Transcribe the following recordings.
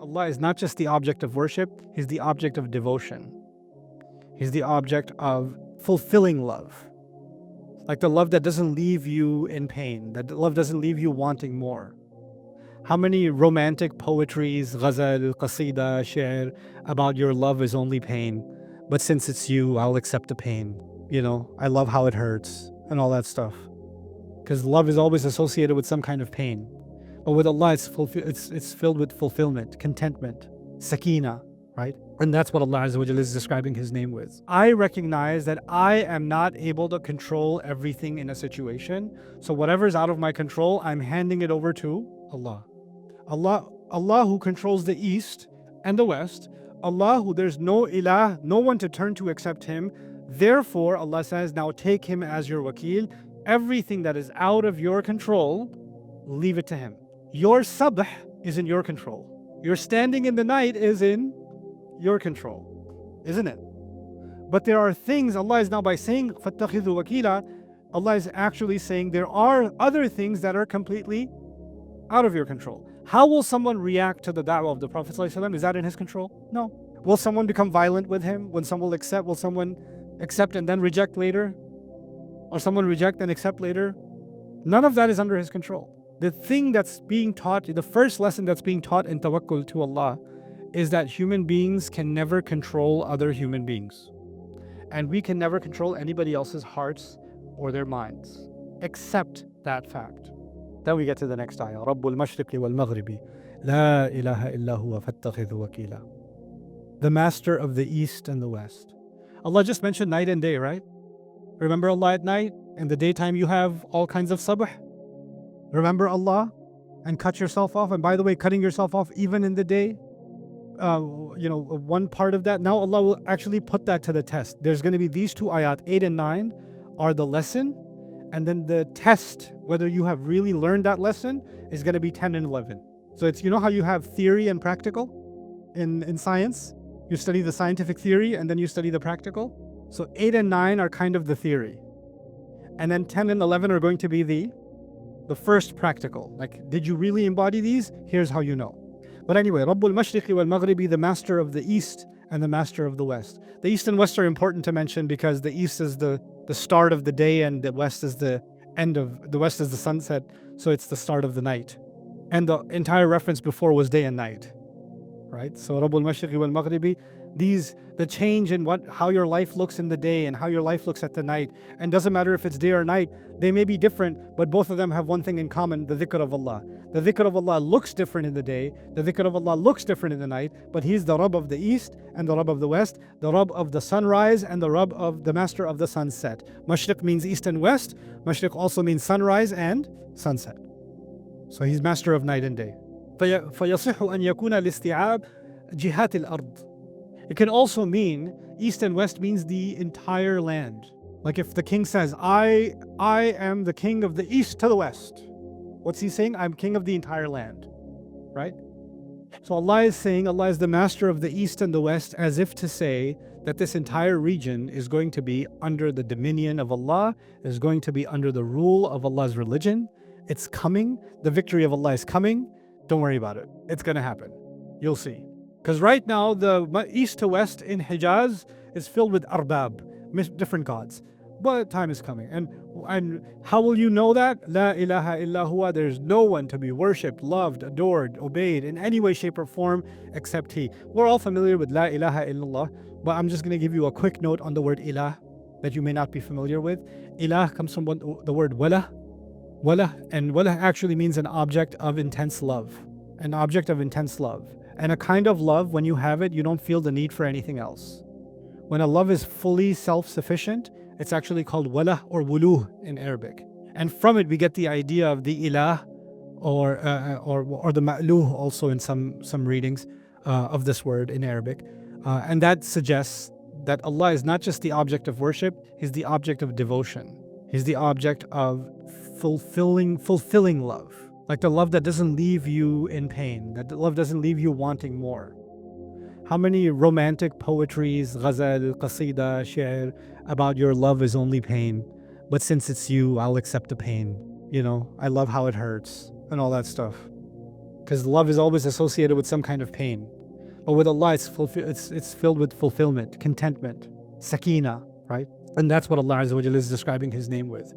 Allah is not just the object of worship, He's the object of devotion. He's the object of fulfilling love. Like the love that doesn't leave you in pain, that love doesn't leave you wanting more. How many romantic poetries, ghazal, qasida, shi'r, about your love is only pain, but since it's you, I'll accept the pain. You know, I love how it hurts and all that stuff. Because love is always associated with some kind of pain. But with Allah, it's filled with fulfillment, contentment, Sakīnah, right? And that's what Allah Azza wa Jalla is describing His name with. I recognize that I am not able to control everything in a situation. So whatever is out of my control, I'm handing it over to Allah. Allah who controls the east and the west. Allah who there's no ilah, no one to turn to except Him. Therefore, Allah says, now take Him as your wakīl. Everything that is out of your control, leave it to Him. Your sabh is in your control. Your standing in the night is in your control, isn't it? But there are things, Allah is now by saying, فَاتَّخِذُوا وَكِيلًا, Allah is actually saying there are other things that are completely out of your control. How will someone react to the da'wah of the Prophet ﷺ? Is that in his control? No. Will someone become violent with him? Will someone accept and then reject later? Or someone reject and accept later? None of that is under his control. The thing that's being taught, the first lesson that's being taught in Tawakkul to Allah is that human beings can never control other human beings. And we can never control anybody else's hearts or their minds, except that fact. Then we get to the next ayah. Rabbul mashriqi wal maghribi. La ilaha illa huwa fattakhidhu wakila. The master of the east and the west. Allah just mentioned night and day, right? Remember Allah at night? In the daytime you have all kinds of sabh. Remember Allah and cut yourself off. And by the way, cutting yourself off even in the day, one part of that. Now Allah will actually put that to the test. There's going to be these two ayat, 8 and 9, are the lesson. And then the test, whether you have really learned that lesson, is going to be 10 and 11. So it's, you know how you have theory and practical in science? You study the scientific theory and then you study the practical. So 8 and 9 are kind of the theory. And then 10 and 11 are going to be the first practical. Like, did you really embody these? Here's how you know. But anyway, Rabbul Mashriqi wal Maghribi, the master of the east and the master of the west. The east and west are important to mention because the east is the start of the day and the west is the west is the sunset. So it's the start of the night. And the entire reference before was day and night, right? So Rabbul Mashriqi wal Maghribi, the change in how your life looks in the day and how your life looks at the night. And doesn't matter if it's day or night, they may be different, but both of them have one thing in common, the dhikr of Allah. The dhikr of Allah looks different in the day, the dhikr of Allah looks different in the night, but He's the Rabb of the east and the Rabb of the west, the Rabb of the sunrise and the Rabb of the master of the sunset. Mashriq means east and west. Mashriq also means sunrise and sunset. So He's master of night and day. فَيَصِحُ أَن يَكُونَ الْإِسْتِعَابِ جِهَاتِ الْأَرْضِ. It can also mean, east and west means the entire land. Like if the king says, I am the king of the east to the west. What's he saying? I'm king of the entire land, right? So Allah is saying, Allah is the master of the east and the west, as if to say that this entire region is going to be under the dominion of Allah, is going to be under the rule of Allah's religion. It's coming. The victory of Allah is coming. Don't worry about it. It's going to happen. You'll see. Because right now, the east to west in Hijaz is filled with arbab, different gods. But time is coming. And how will you know that? La ilaha illa huwa. There's no one to be worshipped, loved, adored, obeyed in any way, shape, or form except He. We're all familiar with La ilaha illallah, but I'm just going to give you a quick note on the word ilah that you may not be familiar with. Ilah comes from the word wala. Wala. And wala actually means an object of intense love. An object of intense love. And a kind of love, when you have it, you don't feel the need for anything else. When a love is fully self-sufficient, it's actually called wala or wuluh in Arabic. And from it, we get the idea of the ilah or the ma'luh also in some readings of this word in Arabic. And that suggests that Allah is not just the object of worship, He's the object of devotion. He's the object of fulfilling love. Like the love that doesn't leave you in pain, that the love doesn't leave you wanting more. How many romantic poetries, ghazal, qasida, shi'r, about your love is only pain, but since it's you, I'll accept the pain. You know, I love how it hurts, and all that stuff. because love is always associated with some kind of pain. But with Allah, it's filled with fulfillment, contentment, Sakīnah, right? And that's what Allah Azza wa Jalla is describing His name with.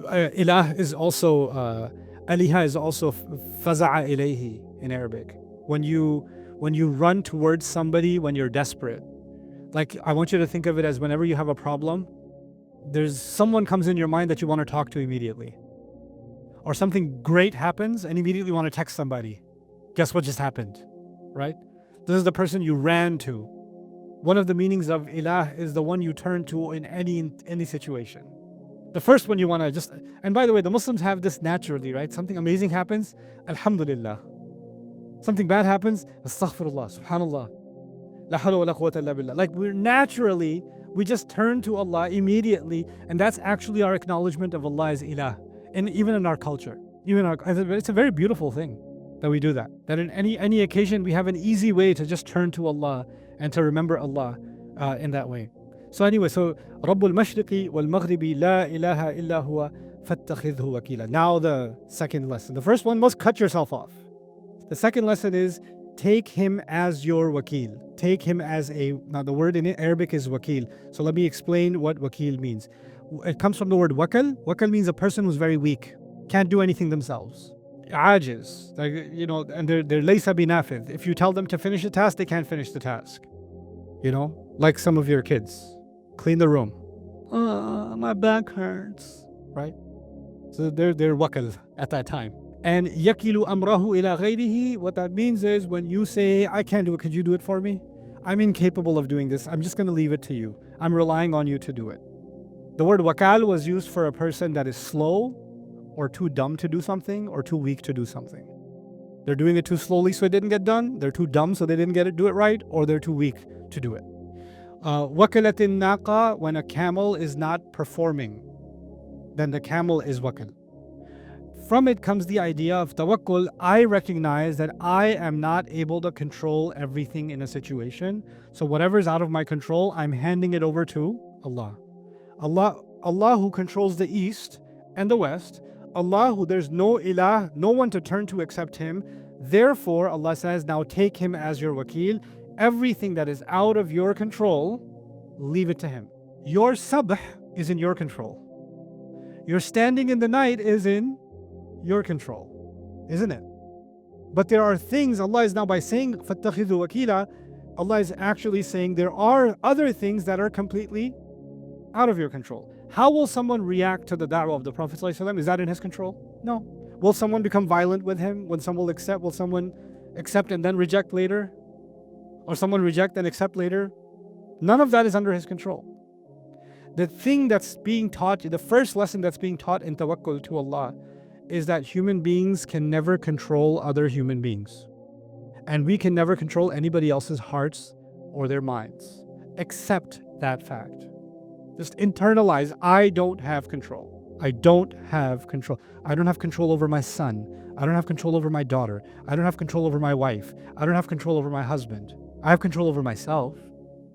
Ilah is also, aliha is also faza'a ilayhi in Arabic. When you run towards somebody when you're desperate. Like, I want you to think of it as whenever you have a problem, there's someone comes in your mind that you want to talk to immediately. Or something great happens and immediately want to text somebody. Guess what just happened, right? This is the person you ran to. One of the meanings of ilah is the one you turn to in any situation. The first one you want to just, and by the way, the Muslims have this naturally, right? Something amazing happens, alhamdulillah. Something bad happens, astaghfirullah, subhanallah. La hawla wa la quwwata illa billah. Like, we just turn to Allah immediately, and that's actually our acknowledgement of Allah as ilah. And even in our culture, it's a very beautiful thing that we do that. That in any occasion, we have an easy way to just turn to Allah and to remember Allah in that way. So anyway, Rabbul Mashriqi wal Maghribi la ilaha illa huwa fattakhidhu wakila. Now the second lesson. The first one was cut yourself off. The second lesson is take him as your wakil. Take him as now the word in Arabic is wakil. So let me explain what wakil means. It comes from the word wakal. Wakal means a person who's very weak, can't do anything themselves. Ajiz, and they're laysa binafidh. If you tell them to finish a task, they can't finish the task. Like some of your kids. Clean the room. My back hurts. Right? So they're wakal at that time. And yakilu amrahu ila ghayrihi, what that means is when you say, I can't do it, could you do it for me? I'm incapable of doing this. I'm just going to leave it to you. I'm relying on you to do it. The word wakal was used for a person that is slow or too dumb to do something or too weak to do something. They're doing it too slowly so it didn't get done. They're too dumb so they didn't do it right, or they're too weak to do it. Wakalatin naqa, when a camel is not performing, then the camel is wakal. From it comes the idea of tawakkul. I recognize that I am not able to control everything in a situation. So whatever is out of my control, I'm handing it over to Allah. Allah who controls the east and the west. Allah who there's no ilah, no one to turn to except Him. Therefore, Allah says, now take Him as your wakil. Everything that is out of your control, leave it to Him. Your sabh is in your control. Your standing in the night is in your control, isn't it? But there are things, Allah is now by saying fattakhidhu wakila, Allah is actually saying there are other things that are completely out of your control. How will someone react to the da'wah of the Prophet ﷺ? Is that in his control? No. Will someone become violent with him? Will someone accept and then reject later? Or someone reject and accept later? None of that is under his control. The thing that's being taught, the first lesson that's being taught in tawakkul to Allah is that human beings can never control other human beings. And we can never control anybody else's hearts or their minds. Accept that fact. Just internalize, I don't have control. I don't have control. I don't have control over my son. I don't have control over my daughter. I don't have control over my wife. I don't have control over my husband. I have control over myself.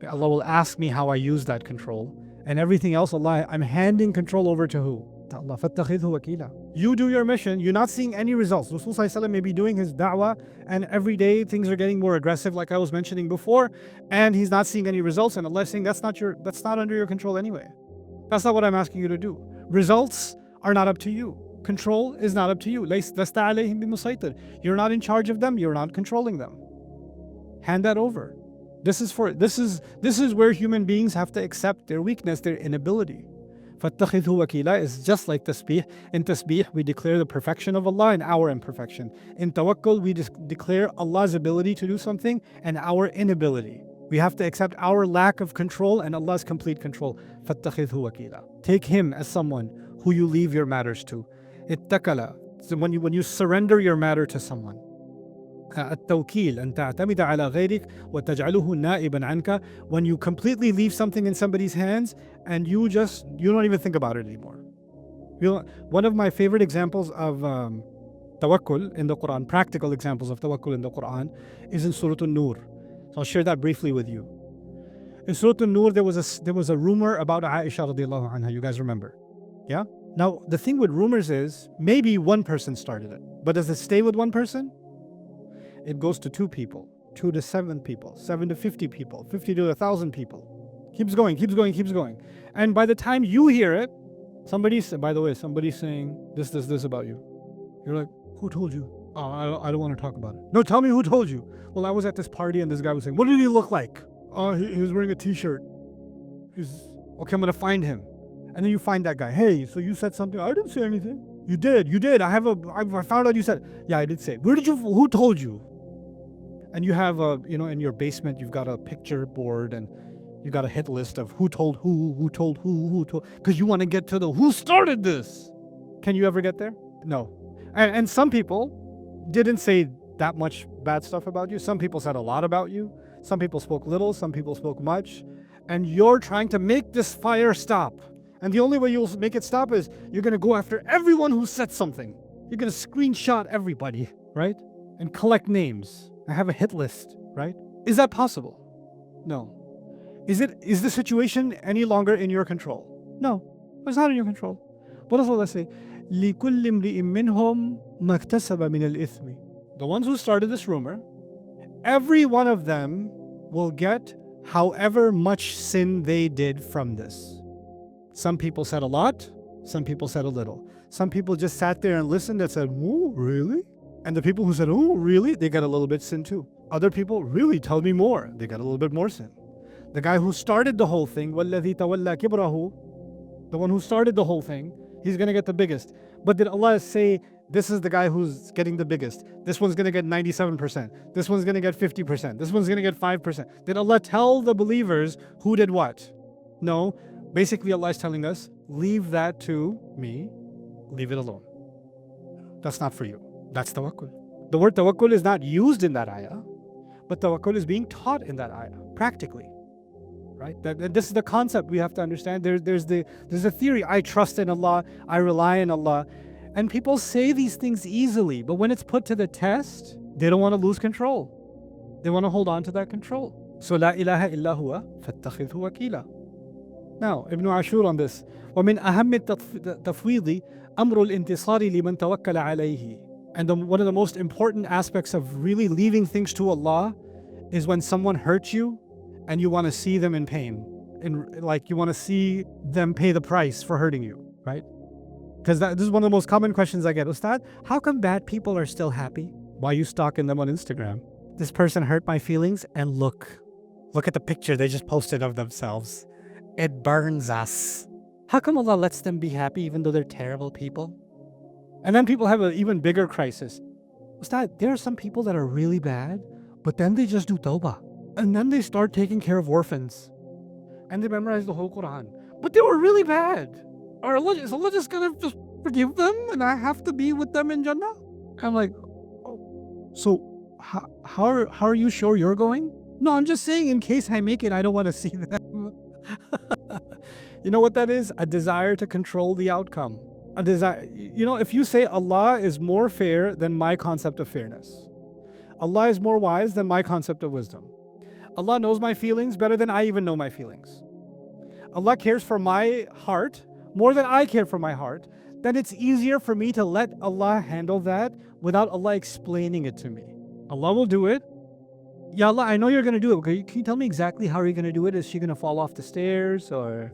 Allah will ask me how I use that control. And everything else, Allah, I'm handing control over to who? To Allah. فَاتَّخِذْهُ وَكِيلًا. You do your mission. You're not seeing any results. Rasul ﷺ may be doing his da'wah, and every day things are getting more aggressive, like I was mentioning before, and he's not seeing any results. And Allah is saying that's not under your control anyway. That's not what I'm asking you to do. Results are not up to you. Control is not up to you. لَسْتَ عَلَيْهِمْ بِمُسَيْطِرٍ. You're not in charge of them. You're not controlling them. Hand that over. This is where human beings have to accept their weakness, their inability. فَاتَّخِذْهُ وَكِيلًا is just like tasbih. In tasbih, we declare the perfection of Allah and our imperfection. In tawakkul, we declare Allah's ability to do something and our inability. We have to accept our lack of control and Allah's complete control. فَاتَّخِذْهُ وَكِيلًا. Take Him as someone who you leave your matters to. اتَّكَلَ. So when you surrender your matter to someone. التوكيل أن تعتمد على غيرك وتجعله نائبا عنك. When you completely leave something in somebody's hands and you don't even think about it anymore. One of my favorite examples of tawakkul in the Quran, practical examples of tawakkul in the Quran, is in Surah Al-Nur. So I'll share that briefly with you. In Surah Al-Nur, there was a rumor about Aisha radiallahu anha. You guys remember? Yeah? Now, the thing with rumors is maybe one person started it. But does it stay with one person? it goes to 2 people, 2 to 7 people, 7 to 50 people, 50 to 1,000 people. Keeps going, keeps going, keeps going. And by the time you hear it, somebody's saying this about you. You're like, who told you? Oh, I don't want to talk about it. No, tell me who told you. Well, I was at this party and this guy was saying, what did he look like? Oh, he was wearing a t-shirt. Okay, I'm going to find him. And then you find that guy. Hey, so you said something. I didn't say anything. You did. I found out you said, yeah, I did say it. Who told you? And you have in your basement, you've got a picture board and you got a hit list of who told who told who told, because you want to get to the who started this. Can you ever get there? No. And some people didn't say that much bad stuff about you. Some people said a lot about you. Some people spoke little, some people spoke much. And you're trying to make this fire stop. And the only way you'll make it stop is you're going to go after everyone who said something. You're going to screenshot everybody, right? And collect names. I have a hit list, right? Is that possible? No. Is the situation any longer in your control? No, it's not in your control. What does Allah say? لِكُلِّ امْرِئٍ مِّنْهُمْ مَا اكْتَسَبَ مِنَ الْإِثْمِ. The ones who started this rumor, every one of them will get however much sin they did from this. Some people said a lot, some people said a little. Some people just sat there and listened and said, oh, really? And the people who said, oh, really? They got a little bit sin too. Other people, really, tell me more. They got a little bit more sin. The guy who started the whole thing, وَالَّذِي تَوَلَّى كِبْرَهُ, the one who started the whole thing, he's going to get the biggest. But did Allah say, this is the guy who's getting the biggest? This one's going to get 97%. This one's going to get 50%. This one's going to get 5%. Did Allah tell the believers who did what? No. Basically, Allah is telling us, leave that to me. Leave it alone. That's not for you. That's tawakkul. The word tawakkul is not used in that ayah, but tawakkul is being taught in that ayah, practically. Right? This is the concept we have to understand. There's a theory. I trust in Allah. I rely on Allah. And people say these things easily, but when it's put to the test, they don't want to lose control. They want to hold on to that control. So la ilaha illa huwa fattakhidhu wakīla. Now, Ibn Ashur on this. وَمِنْ أَهَمِّ التَّفْوِيضِ أَمْرُ الْإِنْتِصَارِ لِمَنْ تَوَكَّلَ عَلَيْهِ. And one of the most important aspects of really leaving things to Allah is when someone hurts you and you want to see them in pain. Like you want to see them pay the price for hurting you, right? Because this is one of the most common questions I get. Ustad, how come bad people are still happy? Why are you stalking them on Instagram? This person hurt my feelings and look at the picture they just posted of themselves. It burns us. How come Allah lets them be happy even though they're terrible people? And then people have an even bigger crisis. Ustad, there are some people that are really bad, but then they just do tawbah. And then they start taking care of orphans. And they memorize the whole Quran. But they were really bad. Is Allah just gonna just forgive them and I have to be with them in Jannah? I'm like, oh, so how are you sure you're going? No, I'm just saying in case I make it, I don't want to see them. You know what that is? A desire to control the outcome. A desire. If you say Allah is more fair than my concept of fairness. Allah is more wise than my concept of wisdom. Allah knows my feelings better than I even know my feelings. Allah cares for my heart more than I care for my heart. Then it's easier for me to let Allah handle that without Allah explaining it to me. Allah will do it. Ya Allah, I know you're going to do it. Can you tell me exactly how you're going to do it? Is she going to fall off the stairs? Or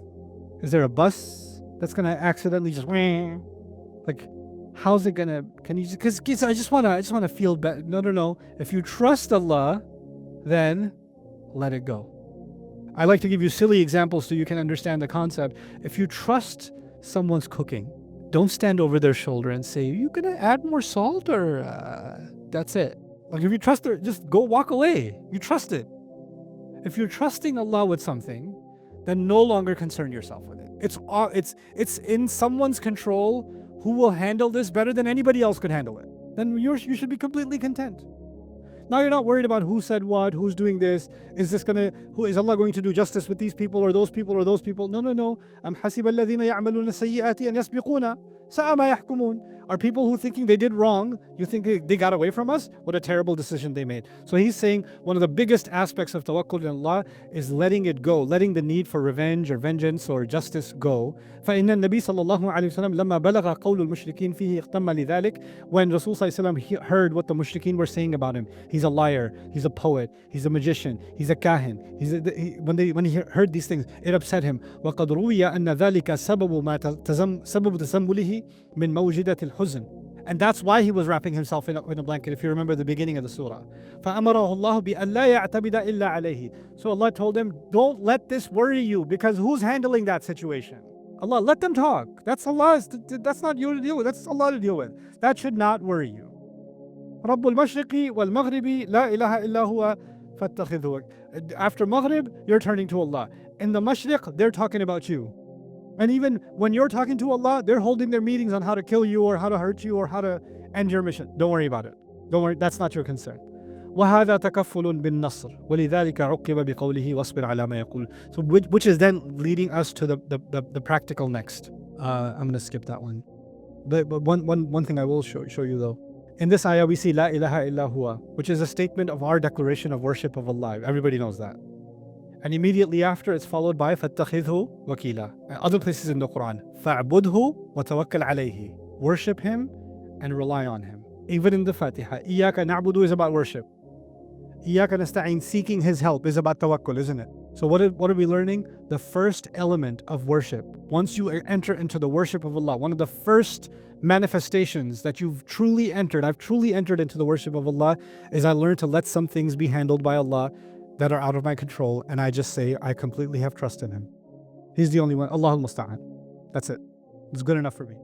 is there a bus that's going to accidentally just... Like, how's it going to... Can you just... Because I just want to feel better. No. If you trust Allah, then let it go. I like to give you silly examples so you can understand the concept. If you trust someone's cooking, don't stand over their shoulder and say, are you going to add more salt or that's it? Like if you trust her, just go walk away. You trust it. If you're trusting Allah with something, then no longer concern yourself with it. It's in someone's control who will handle this better than anybody else could handle it. Then you should be completely content. Now you're not worried about who said what, who's doing this. Is Allah going to do justice with these people or those people or those people? No. Am حسب الذين يعملون السيئات أن يسبقونا ساء ما يحكمون. are people who thinking they did wrong. You think they got away from us? What a terrible decision they made. So he's saying one of the biggest aspects of tawakkul in Allah is letting it go, letting the need for revenge or vengeance or justice go. فإن النبي صلى الله عليه وسلم لما بلغ قول المشركين فيه اغتم لذلك, when Rasul صلى الله عليه وسلم heard what the mushrikeen were saying about him, he's a liar, he's a poet, he's a magician, he's a kahin, when he heard these things, it upset him. وقد روي أن ذلك سبب تسمله من موجدة الحزن. And that's why he was wrapping himself in a blanket, if you remember the beginning of the surah. فأمره الله بأن لا يعتمد إلا عليه. So Allah told him, don't let this worry you, because who's handling that situation? Allah, let them talk. That's Allah's, that's not you to deal with, that's Allah to deal with. That should not worry you. رب المشرق والمغرب لا إله إلا هو فاتخذه. After Maghrib, you're turning to Allah. In the Mashriq, they're talking about you. And even when you're talking to Allah, they're holding their meetings on how to kill you or how to hurt you or how to end your mission. Don't worry about it. Don't worry, that's not your concern. وهذا تكفل بالنصر ولذلك عقب بقوله واصبر على ما يقول. So which is then leading us to the practical next. I'm going to skip that one. But one thing I will show you though. In this ayah we see La ilaha illa huwa, which is a statement of our declaration of worship of Allah. Everybody knows that. And immediately after it's followed by فَاتَّخِذْهُ وَكِيلًا. And other places in the Quran, فَاعْبُدْهُ وَتَوَكَّلْ عَلَيْهِ. Worship him and rely on him. Even in the Fatiha, إِيَّاكَ نَعْبُدُ is about worship. إِيَّاكَ نَسْتَعِينُ, seeking his help, is about tawakkul, isn't it? So what are we learning? The first element of worship. Once you enter into the worship of Allah, one of the first manifestations that I've truly entered into the worship of Allah, is I learned to let some things be handled by Allah that are out of my control, and I just say I completely have trust in him. He's the only one. Allahul Musta'an. That's it. It's good enough for me.